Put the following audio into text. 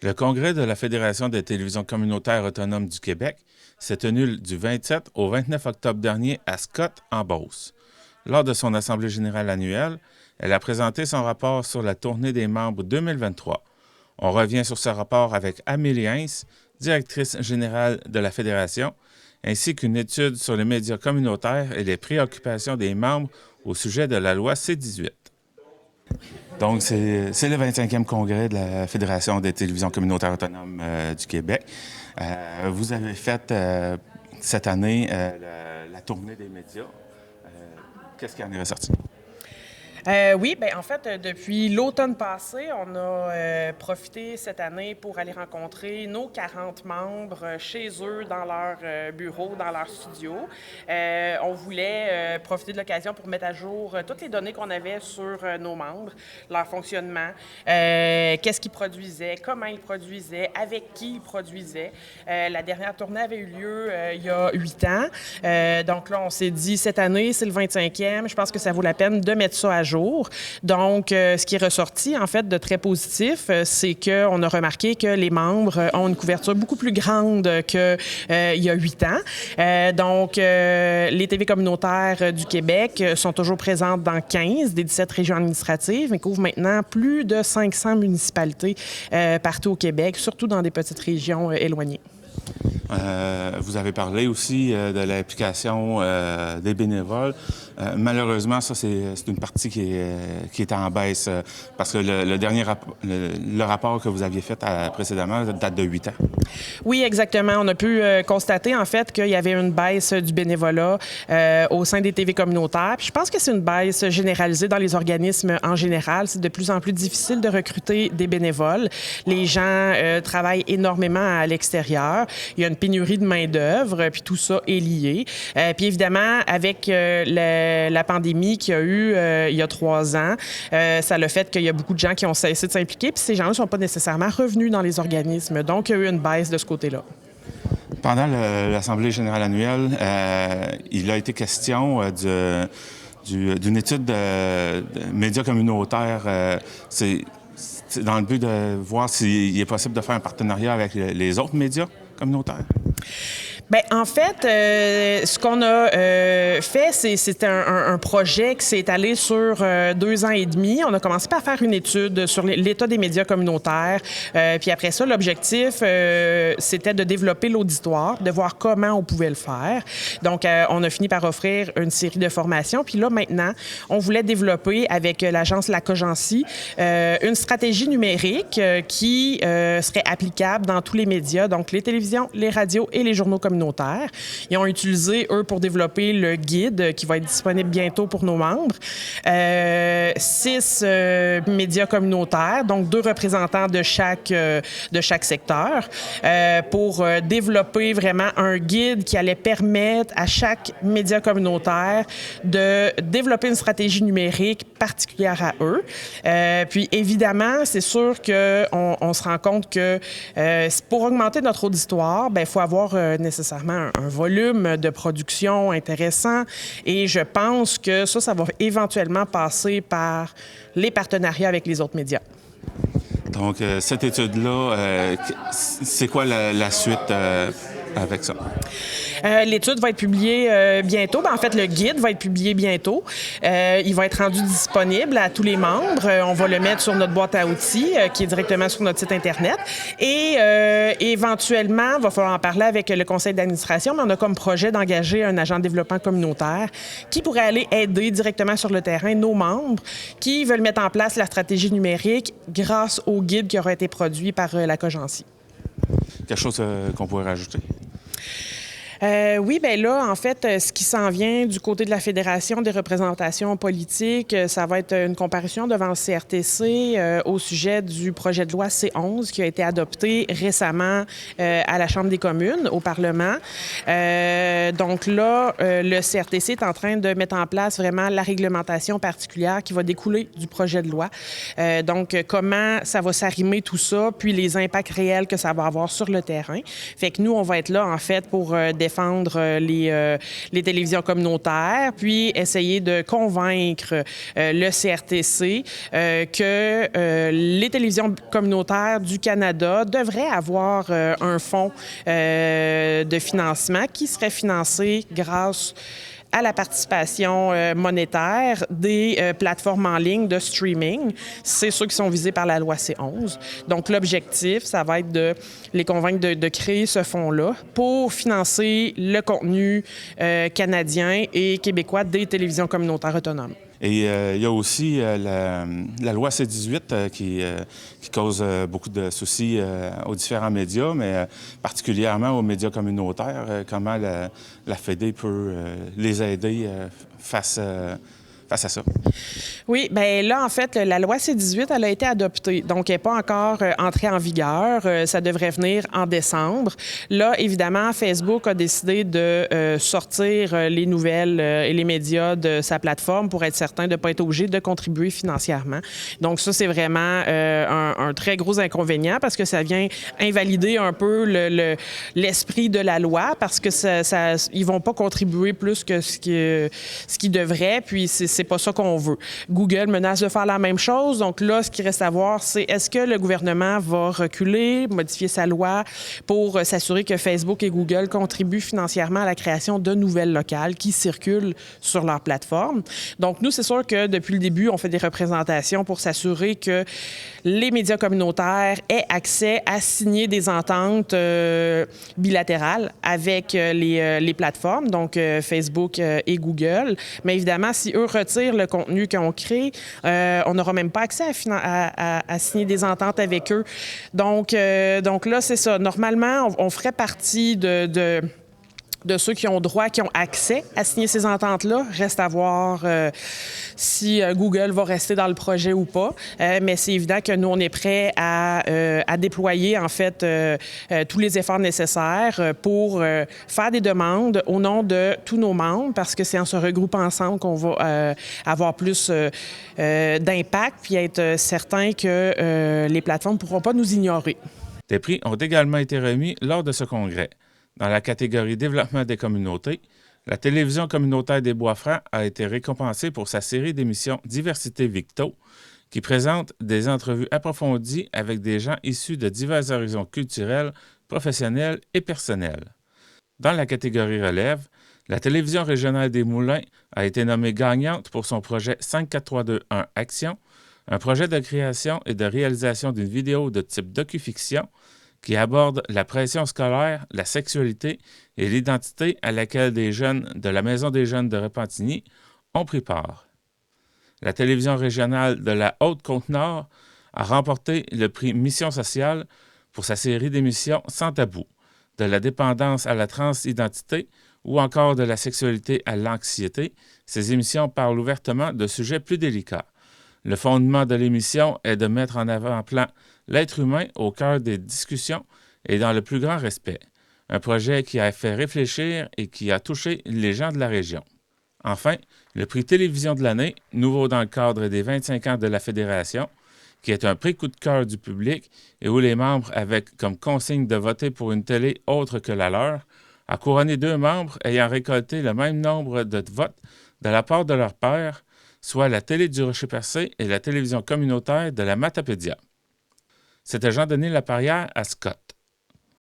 Le congrès de la Fédération des télévisions communautaires autonomes du Québec s'est tenu du 27 au 29 octobre dernier à Scott, en Beauce. Lors de son assemblée générale annuelle, elle a présenté son rapport sur la tournée des membres 2023. On revient sur ce rapport avec Amélie Hintz, directrice générale de la Fédération, ainsi qu'une étude sur les médias communautaires et les préoccupations des membres au sujet de la loi C-18. Donc, c'est le 25e congrès de la Fédération des télévisions communautaires autonomes du Québec. Vous avez fait cette année la tournée des médias. Qu'est-ce qui en est ressorti? Oui, bien en fait, depuis l'automne passé, on a profité cette année pour aller rencontrer nos 40 membres chez eux, dans leur bureau, dans leur studio. On voulait profiter de l'occasion pour mettre à jour toutes les données qu'on avait sur nos membres, leur fonctionnement, qu'est-ce qu'ils produisaient, comment ils produisaient, avec qui ils produisaient. La dernière tournée avait eu lieu il y a 8 ans. Donc là, on s'est dit, cette année, c'est le 25e, je pense que ça vaut la peine de mettre ça à jour. Donc, ce qui est ressorti, en fait, de très positif, c'est qu'on a remarqué que les membres ont une couverture beaucoup plus grande qu'il y a 8 ans. Donc, les TV communautaires du Québec sont toujours présentes dans 15 des 17 régions administratives, mais couvrent maintenant plus de 500 municipalités partout au Québec, surtout dans des petites régions éloignées. Vous avez parlé aussi de l'implication des bénévoles. Malheureusement, ça, c'est une partie qui est en baisse parce que le rapport que vous aviez fait précédemment date de 8 ans. Oui, exactement. On a pu constater, en fait, qu'il y avait une baisse du bénévolat au sein des TV communautaires. Puis je pense que c'est une baisse généralisée dans les organismes en général. C'est de plus en plus difficile de recruter des bénévoles. Les gens travaillent énormément à l'extérieur. Il y a une pénurie de main-d'œuvre, puis tout ça est lié. Puis évidemment, avec la pandémie qu'il y a eu il y a 3 ans, ça a le fait qu'il y a beaucoup de gens qui ont cessé de s'impliquer, puis ces gens-là ne sont pas nécessairement revenus dans les organismes. Donc, il y a eu une baisse de ce côté-là. Pendant l'Assemblée générale annuelle, il a été question d'une étude de médias communautaires. C'est dans le but de voir s'il est possible de faire un partenariat avec les autres médias communautaires. Bien, en fait, ce qu'on a fait, c'est un projet qui s'est étalé sur 2 ans et demi. On a commencé par faire une étude sur l'état des médias communautaires. Puis après ça, l'objectif, c'était de développer l'auditoire, de voir comment on pouvait le faire. Donc, on a fini par offrir une série de formations. Puis là, maintenant, on voulait développer avec l'agence La Cogency une stratégie numérique qui serait applicable dans tous les médias, donc les télévisions, les radios et les journaux communautaires. Ils ont utilisé, eux, pour développer le guide qui va être disponible bientôt pour nos membres. 6 médias communautaires, donc 2 représentants de chaque secteur, pour développer vraiment un guide qui allait permettre à chaque média communautaire de développer une stratégie numérique particulière à eux. Puis évidemment, c'est sûr qu'on se rend compte que pour augmenter notre auditoire, il faut avoir nécessairement un volume de production intéressant et je pense que ça va éventuellement passer par les partenariats avec les autres médias. Donc, cette étude-là, c'est quoi la suite avec ça? L'étude va être publiée bientôt. En fait, le guide va être publié bientôt. Il va être rendu disponible à tous les membres. On va le mettre sur notre boîte à outils qui est directement sur notre site Internet. Et éventuellement, il va falloir en parler avec le conseil d'administration, mais on a comme projet d'engager un agent de développement communautaire qui pourrait aller aider directement sur le terrain nos membres qui veulent mettre en place la stratégie numérique grâce au guide qui aura été produit par la Cogency. Quelque chose qu'on pourrait rajouter? Oui, bien là, en fait, ce qui s'en vient du côté de la Fédération des représentations politiques, ça va être une comparution devant le CRTC au sujet du projet de loi C-11 qui a été adopté récemment à la Chambre des communes, au Parlement. Donc là, le CRTC est en train de mettre en place vraiment la réglementation particulière qui va découler du projet de loi. Donc, comment ça va s'arrimer tout ça, puis les impacts réels que ça va avoir sur le terrain. Fait que nous, on va être là, en fait, pour défendre les télévisions communautaires, puis essayer de convaincre le CRTC que les télévisions communautaires du Canada devraient avoir un fonds de financement qui serait financé grâce à la participation monétaire des plateformes en ligne de streaming. C'est ceux qui sont visés par la loi C11. Donc, l'objectif, ça va être de les convaincre de créer ce fonds-là pour financer le contenu canadien et québécois des télévisions communautaires autonomes. Et il y a aussi la loi C-18 qui cause beaucoup de soucis aux différents médias, mais particulièrement aux médias communautaires. Comment la Fédé peut les aider face à ça? Oui, bien là, en fait, la loi C-18, elle a été adoptée. Donc, elle n'est pas encore entrée en vigueur. Ça devrait venir en décembre. Là, évidemment, Facebook a décidé de sortir les nouvelles et les médias de sa plateforme pour être certain de ne pas être obligé de contribuer financièrement. Donc, ça, c'est vraiment un très gros inconvénient parce que ça vient invalider un peu l'esprit de la loi parce que ils ne vont pas contribuer plus que ce qu'ils devraient. Puis, c'est pas ça qu'on veut. Google menace de faire la même chose. Donc là, ce qui reste à voir, c'est est-ce que le gouvernement va reculer, modifier sa loi pour s'assurer que Facebook et Google contribuent financièrement à la création de nouvelles locales qui circulent sur leur plateforme. Donc nous, c'est sûr que depuis le début, on fait des représentations pour s'assurer que les médias communautaires aient accès à signer des ententes bilatérales avec les plateformes, donc Facebook et Google. Mais évidemment, si eux retirent le contenu qu'on crée, on n'aura même pas accès à signer des ententes avec eux. Donc là, c'est ça. Normalement, on ferait partie de ceux qui ont droit, qui ont accès à signer ces ententes-là. Reste à voir si Google va rester dans le projet ou pas. Mais c'est évident que nous, on est prêts à déployer, en fait, tous les efforts nécessaires pour faire des demandes au nom de tous nos membres, parce que c'est en se regroupant ensemble qu'on va avoir plus d'impact puis être certain que les plateformes ne pourront pas nous ignorer. Des prix ont également été remis lors de ce congrès. Dans la catégorie Développement des communautés, la télévision communautaire des Bois-Francs a été récompensée pour sa série d'émissions Diversité Victo, qui présente des entrevues approfondies avec des gens issus de divers horizons culturels, professionnels et personnels. Dans la catégorie Relève, la télévision régionale des Moulins a été nommée gagnante pour son projet 54321 Action, un projet de création et de réalisation d'une vidéo de type docu-fiction qui aborde la pression scolaire, la sexualité et l'identité à laquelle des jeunes de la Maison des jeunes de Repentigny ont pris part. La télévision régionale de la Haute-Côte-Nord a remporté le prix Mission sociale pour sa série d'émissions Sans tabou, de la dépendance à la transidentité ou encore de la sexualité à l'anxiété. Ces émissions parlent ouvertement de sujets plus délicats. Le fondement de l'émission est de mettre en avant-plan l'être humain au cœur des discussions et dans le plus grand respect. Un projet qui a fait réfléchir et qui a touché les gens de la région. Enfin, le prix Télévision de l'année, nouveau dans le cadre des 25 ans de la Fédération, qui est un prix coup de cœur du public et où les membres avaient comme consigne de voter pour une télé autre que la leur, a couronné 2 membres ayant récolté le même nombre de votes de la part de leur père, soit la Télé du Rocher-Percé et la télévision communautaire de la Matapédia. C'était Jean-Denis Laparrière à Scott.